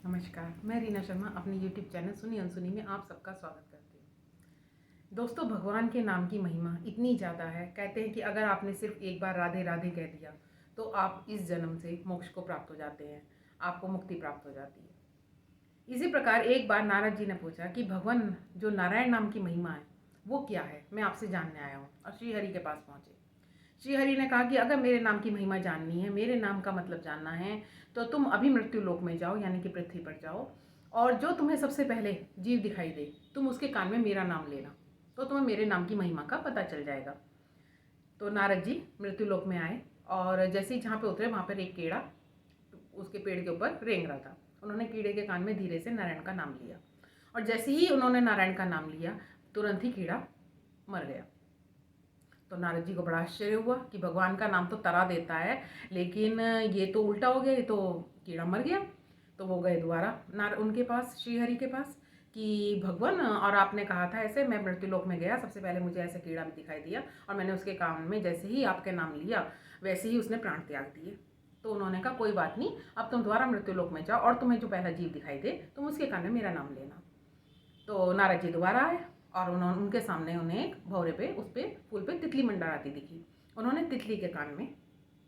नमस्कार, मैं रीना शर्मा अपने YouTube चैनल सुनी अनसुनी में आप सबका स्वागत करती हूँ। दोस्तों, भगवान के नाम की महिमा इतनी ज़्यादा है। कहते हैं कि अगर आपने सिर्फ एक बार राधे राधे कह दिया तो आप इस जन्म से मोक्ष को प्राप्त हो जाते हैं, आपको मुक्ति प्राप्त हो जाती है। इसी प्रकार एक बार नारद जी ने पूछा कि भगवान, जो नारायण नाम की महिमा है वो क्या है, मैं आपसे जानने आया हूँ। और श्री हरि के पास पहुँचे। श्री हरि ने कहा कि अगर मेरे नाम की महिमा जाननी है, मेरे नाम का मतलब जानना है, तो तुम अभी मृत्यु लोक में जाओ, यानी कि पृथ्वी पर जाओ, और जो तुम्हें सबसे पहले जीव दिखाई दे तुम उसके कान में मेरा नाम लेना, तो तुम्हें मेरे नाम की महिमा का पता चल जाएगा। तो नारद जी मृत्यु लोक में आए और जैसे ही जहाँ पे उतरे वहाँ पर एक कीड़ा उसके पेड़ के ऊपर रेंग रहा था। उन्होंने कीड़े के कान में धीरे से नारायण का नाम लिया, और जैसे ही उन्होंने नारायण का नाम लिया तुरंत ही कीड़ा मर गया। तो नारद जी को बड़ा आश्चर्य हुआ कि भगवान का नाम तो तरा देता है, लेकिन ये तो उल्टा हो गया, ये तो कीड़ा मर गया। तो वो गए दोबारा उनके पास, श्री हरि के पास, कि भगवान, और आपने कहा था ऐसे, मैं मृत्युलोक में गया, सबसे पहले मुझे ऐसे कीड़ा भी दिखाई दिया और मैंने उसके कान में जैसे ही आपके नाम लिया वैसे ही उसने प्राण त्याग दिए। तो उन्होंने कहा कोई बात नहीं, अब तुम दोबारा मृत्युलोक में जाओ और तुम्हें जो पहला जीव दिखाई दे तुम उसके कान में मेरा नाम लेना। तो नारद जी दोबारा आए और उनके सामने उन्हें एक भौरे पे, उस पे फूल पे तितली मंडराती दिखी। उन्होंने तितली के कान में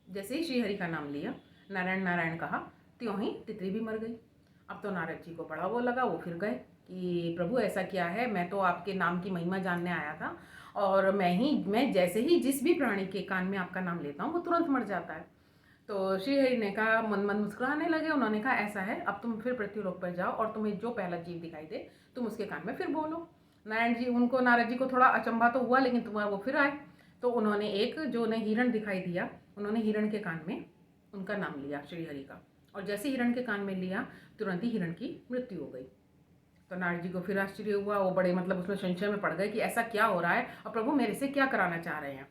जैसे ही श्रीहरि का नाम लिया, नारायण नारायण कहा, त्यों ही तितली भी मर गई। अब तो नारद जी को बड़ा वो लगा, वो फिर गए कि प्रभु ऐसा क्या है, मैं तो आपके नाम की महिमा जानने आया था और मैं जैसे ही जिस भी प्राणी के कान में आपका नाम लेता हूँ वो तुरंत मर जाता है। तो श्री हरि ने कहा, मन मन मुस्कुराने लगे। उन्होंने कहा ऐसा है, अब तुम फिर पृथ्वीलोक पर जाओ और तुम्हें जो पहला जीव दिखाई दे तुम उसके कान में फिर बोलो। नारद जी को थोड़ा अचंभा तो हुआ, लेकिन तुम्हारा वो फिर आए। तो उन्होंने एक जो उन्हें हिरण दिखाई दिया, उन्होंने हिरण के कान में उनका नाम लिया श्री हरि का, और जैसे हिरण के कान में लिया तुरंत ही हिरण की मृत्यु हो गई। तो नारद जी को फिर आश्चर्य हुआ, वो बड़े मतलब उसमें संशय में पड़ गए कि ऐसा क्या हो रहा है और प्रभु मेरे से क्या कराना चाह रहे हैं।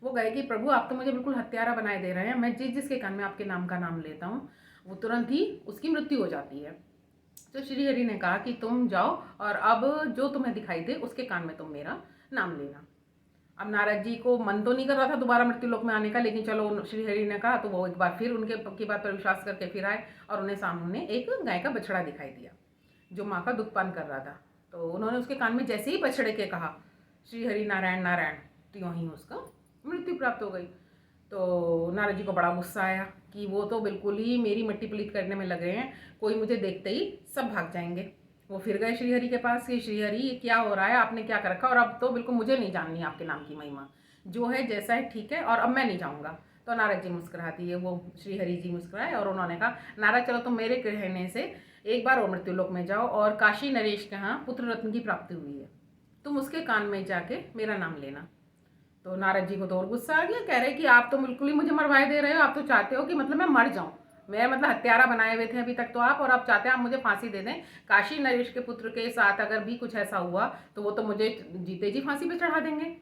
वो गए कि प्रभु आप तो मुझे बिल्कुल हत्यारा बनाए दे रहे हैं, मैं जिसके कान में आपके नाम का नाम लेता हूँ वो तुरंत ही उसकी मृत्यु हो जाती है। तो श्री हरि ने कहा कि तुम जाओ और अब जो तुम्हें दिखाई दे उसके कान में तुम मेरा नाम लेना। अब नारद जी को मन तो नहीं कर रहा था दोबारा मृत्युलोक में आने का, लेकिन चलो श्री हरि ने कहा तो वो एक बार फिर उनके की बात पर विश्वास करके फिर आए और उन्हें सामने एक गाय का बछड़ा दिखाई दिया जो माँ का दुग्ध पान कर रहा था। तो उन्होंने उसके कान में जैसे ही बछड़े के कहा श्री हरि नारायण नारायण, त्यों ही उसका मृत्यु प्राप्त हो गई। तो नारद जी को बड़ा गुस्सा आया कि वो तो बिल्कुल ही मेरी मिट्टी पलीत करने में लगे हैं, कोई मुझे देखते ही सब भाग जाएंगे। वो फिर गए श्रीहरि के पास कि श्रीहरि ये क्या हो रहा है, आपने क्या कर रखा, और अब तो बिल्कुल मुझे नहीं जाननी आपके नाम की महिमा, जो है जैसा है ठीक है, और अब मैं नहीं जाऊँगा। तो नारद जी मुस्कुरा दिए, वो श्रीहरि जी मुस्कुराए और उन्होंने कहा, नारद चलो तुम मेरे कहने से एक बार और मृत्युलोक में जाओ और काशी नरेश के यहाँ पुत्र रत्न की प्राप्ति हुई है, तुम उसके कान में जाके मेरा नाम लेना। तो नारद जी को तो और गुस्सा आ गया, कह रहे कि आप तो बिल्कुल ही मुझे मरवाए दे रहे हो, आप तो चाहते हो कि मतलब मैं मर जाऊं, मैं मतलब हत्यारा बनाए हुए थे अभी तक तो आप, और आप चाहते हैं आप मुझे फांसी दे दें। काशी नरेश के पुत्र के साथ अगर भी कुछ ऐसा हुआ तो वो तो मुझे जीते जी फांसी पे चढ़ा देंगे।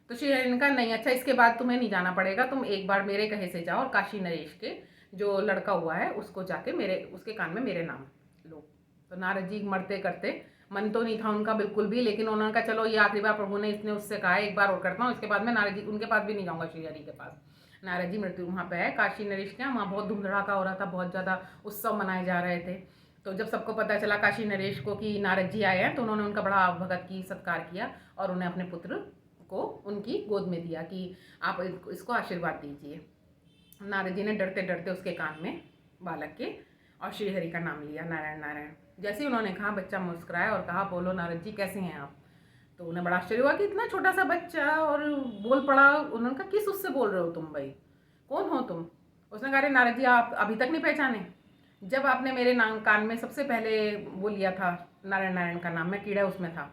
तो श्री हरि ने कहा नहीं, अच्छा इसके बाद तुम्हें नहीं जाना पड़ेगा, तुम एक बार मेरे कहे से जाओ और काशी नरेश के जो लड़का हुआ है उसको जाके मेरे उसके कान में मेरे नाम लो। तो नारद जी मरते करते, मन तो नहीं था उनका बिल्कुल भी, लेकिन उन्होंने कहा चलो ये आखिरी बार प्रभु ने इसने उससे कहा है, एक बार और करता हूँ, इसके बाद मैं नारद जी उनके पास भी नहीं जाऊँगा, श्री हरि के पास। नारद जी मृत्यु वहाँ पे है काशी नरेश के यहाँ, वहाँ बहुत धूम धड़ाका हो रहा था, बहुत ज़्यादा उत्सव मनाए जा रहे थे। तो जब सबको पता चला काशी नरेश को कि नारद जी आए हैं, तो उन्होंने उनका बड़ा भगत की सत्कार किया और उन्हें अपने पुत्र को उनकी गोद में दिया कि आप इसको आशीर्वाद दीजिए। नारद जी ने डरते डरते उसके कान में बालक के और श्रीहरि का नाम लिया, नारायण नारायण। जैसे ही उन्होंने कहा बच्चा मुस्कुराया और कहा बोलो नारद जी कैसे हैं आप। तो उन्हें बड़ा आश्चर्य हुआ कि इतना छोटा सा बच्चा और बोल पड़ा। उन्होंने कहा किस उससे बोल रहे हो तुम भाई, कौन हो तुम। उसने कहा नारद जी आप अभी तक नहीं पहचाने, जब आपने मेरे नाम कान में सबसे पहले वो लिया था नारायण नारायण का नाम, मैं कीड़ा उसमें था,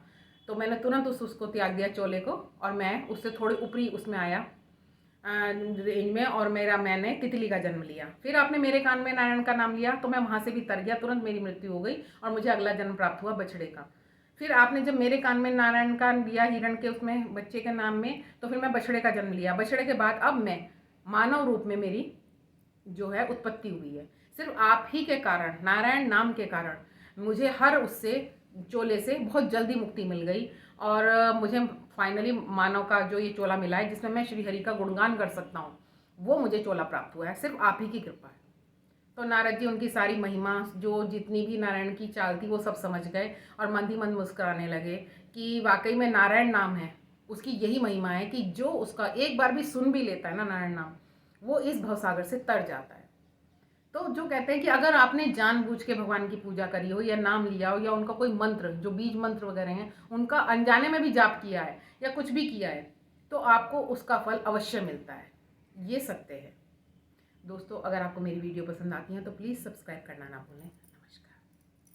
तो मैंने तुरंत उसको त्याग दिया चोले को और मैं उससे थोड़ी ऊपरी उसमें आया रेंज में, और मैंने तितली का जन्म लिया। फिर आपने मेरे कान में नारायण का नाम लिया तो मैं वहाँ से भी तर गया, तुरंत मेरी मृत्यु हो गई और मुझे अगला जन्म प्राप्त हुआ बछड़े का। फिर आपने जब मेरे कान में नारायण का लिया हिरण के उसमें बच्चे के नाम में, तो फिर मैं बछड़े का जन्म लिया। बछड़े के बाद अब मैं मानव रूप में मेरी जो है उत्पत्ति हुई है। सिर्फ आप ही के कारण, नारायण नाम के कारण मुझे हर उससे चोले से बहुत जल्दी मुक्ति मिल गई और मुझे फाइनली मानव का जो ये चोला मिला है जिसमें मैं श्री हरि का गुणगान कर सकता हूँ, वो मुझे चोला प्राप्त हुआ है, सिर्फ आप ही की कृपा है। तो नारद जी उनकी सारी महिमा, जो जितनी भी नारायण की चाल थी, वो सब समझ गए और मंद ही मंद मुस्कुराने लगे कि वाकई में नारायण नाम है, उसकी यही महिमा है कि जो उसका एक बार भी सुन भी लेता है ना नारायण नाम, वो इस भवसागर से तर जाता है। तो जो कहते हैं कि अगर आपने जानबूझ के भगवान की पूजा करी हो या नाम लिया हो या उनका कोई मंत्र, जो बीज मंत्र वगैरह हैं, उनका अनजाने में भी जाप किया है या कुछ भी किया है, तो आपको उसका फल अवश्य मिलता है। ये सत्य है। दोस्तों, अगर आपको मेरी वीडियो पसंद आती है तो प्लीज़ सब्सक्राइब करना ना भूलें।